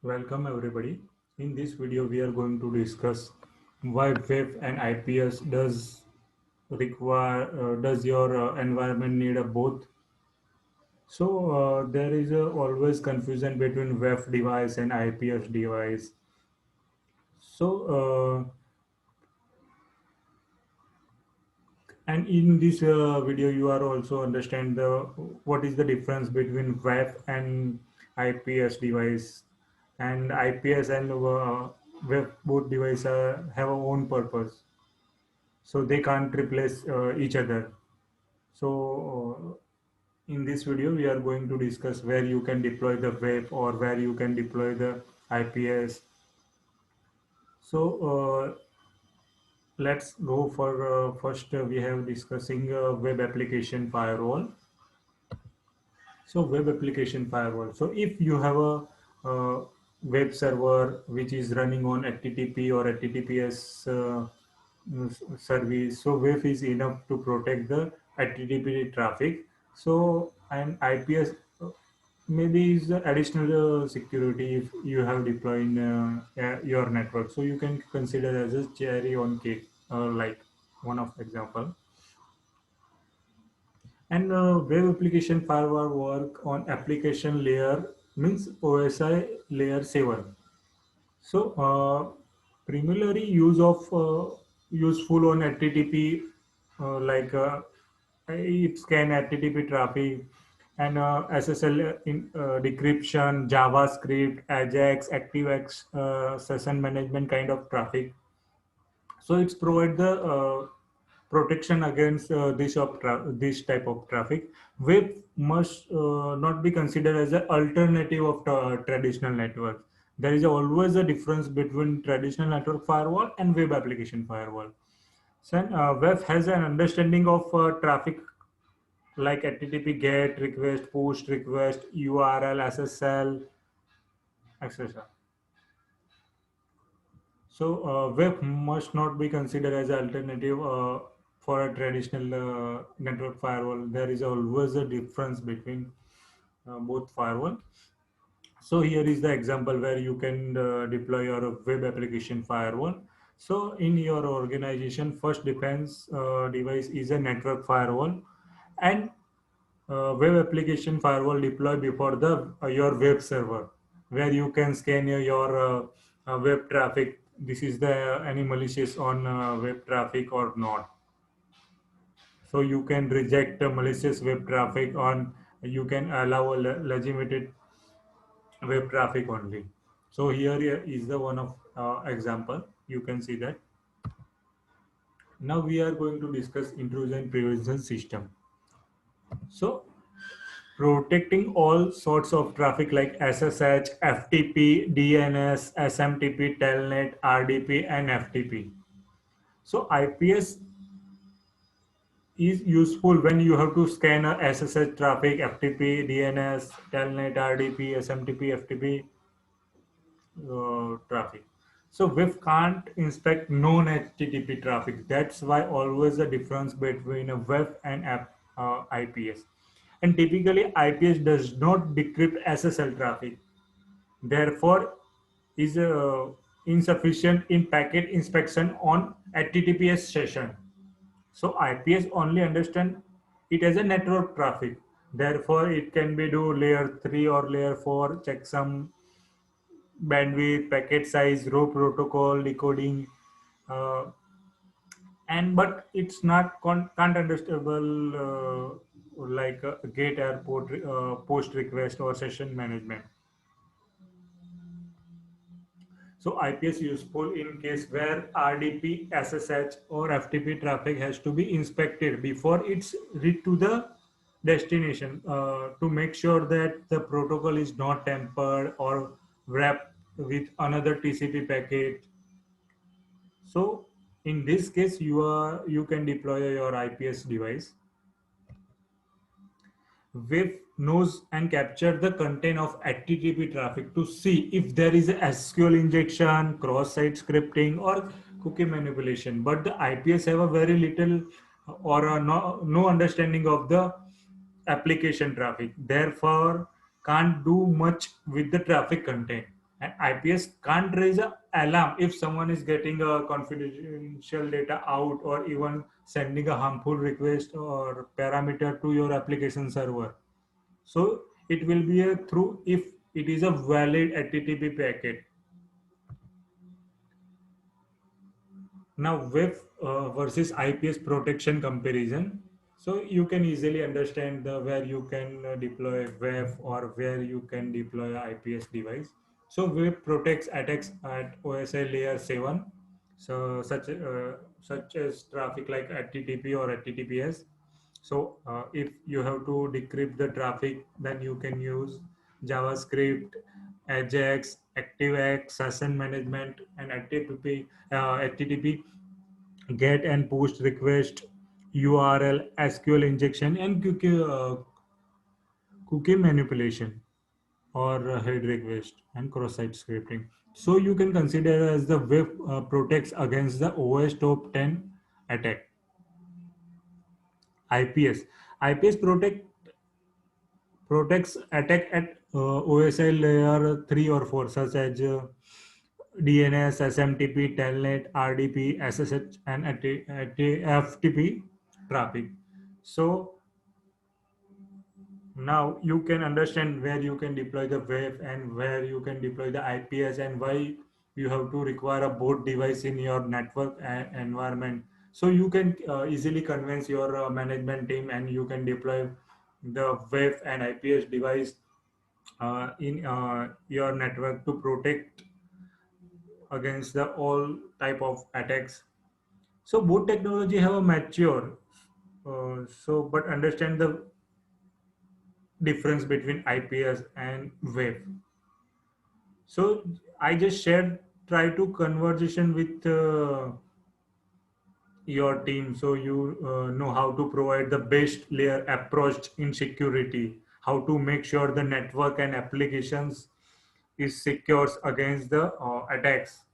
Welcome everybody. In this video we are going to discuss why web and IPS does your environment need a both. So there is always confusion between web device and IPS device. So and in this video you are also understand the what is the difference between web and IPS device, and IPS and web both devices have a own purpose, so they can't replace each other. So in this video we are going to discuss where you can deploy the web or where you can deploy the IPS. So let's go for first we have discussing web application firewall. So web application firewall. So if you have a web server which is running on HTTP or HTTPS service, so web is enough to protect the HTTP traffic. So and IPS maybe is the additional security if you have deployed in your network. So you can consider as a cherry on cake, like one of example. And web application firewall work on application layer means OSI layer 7. So primarily use of useful on HTTP, like it scan HTTP traffic and SSL decryption, JavaScript, AJAX, ActiveX, session management kind of traffic. So it's provide the protection against this type of traffic. Web must not be considered as an alternative of traditional network. There is always a difference between traditional network firewall and web application firewall. So web has an understanding of traffic like HTTP GET request, post request, URL, SSL, etc. So web must not be considered as an alternative for a traditional network firewall. There is always a difference between both firewall. So here is the example where you can deploy your web application firewall. So in your organization, first defense device is a network firewall, and web application firewall deploy before the your web server, where you can scan your web traffic. This is the any malicious on web traffic or not. So you can reject malicious web traffic on, you can allow a legitimate web traffic only. So here is the one of example. You can see that. Now we are going to discuss intrusion prevention system. So protecting all sorts of traffic like SSH, FTP, DNS, SMTP, Telnet, RDP, and FTP. So IPS is useful when you have to scan a SSH traffic, FTP, DNS, Telnet, RDP, SMTP, FTP traffic. So web can't inspect known HTTP traffic. That's why always the difference between a web and IPS. And typically IPS does not decrypt SSL traffic. Therefore, is insufficient in packet inspection on HTTPS session. So IPS only understand it as a network traffic. Therefore, it can be do layer 3 or layer 4 checksum, bandwidth, packet size, row protocol, decoding, uh, and but it's not can't understandable like gate airport post request or session management. So IPS useful in case where RDP, SSH, or FTP traffic has to be inspected before it's read to the destination, to make sure that the protocol is not tampered or wrapped with another TCP packet. So in this case, you can deploy your IPS device. Web knows and capture the content of HTTP traffic to see if there is a SQL injection, cross-site scripting, or cookie manipulation. But the IPS have a very little or no understanding of the application traffic. Therefore, can't do much with the traffic content. And IPS can't raise an alarm if someone is getting a confidential data out, or even sending a harmful request or parameter to your application server. So it will be a through if it is a valid HTTP packet. Now, web versus IPS protection comparison. So you can easily understand the where you can deploy web or where you can deploy a IPS device. So web protects attacks at OSI layer 7. So such as traffic like HTTP or HTTPS. So if you have to decrypt the traffic, then you can use JavaScript, Ajax, ActiveX, session management, and HTTP get and post request, URL, SQL injection, and cookie manipulation, or head request and cross-site scripting. So you can consider as the web protects against the OS top 10 attack. IPS. IPS protects attack at OSI layer 3 or 4, such as DNS, SMTP, Telnet, RDP, SSH, and FTP traffic. So now you can understand where you can deploy the web and where you can deploy the IPS, and why you have to require a both device in your network environment. So you can easily convince your management team, and you can deploy the web and IPS device in your network to protect against the all type of attacks. So both technology have a mature, but understand the difference between IPS and web. So I just shared, try to conversation with your team, so you know how to provide the best layer approach in security, how to make sure the network and applications is secures against the attacks.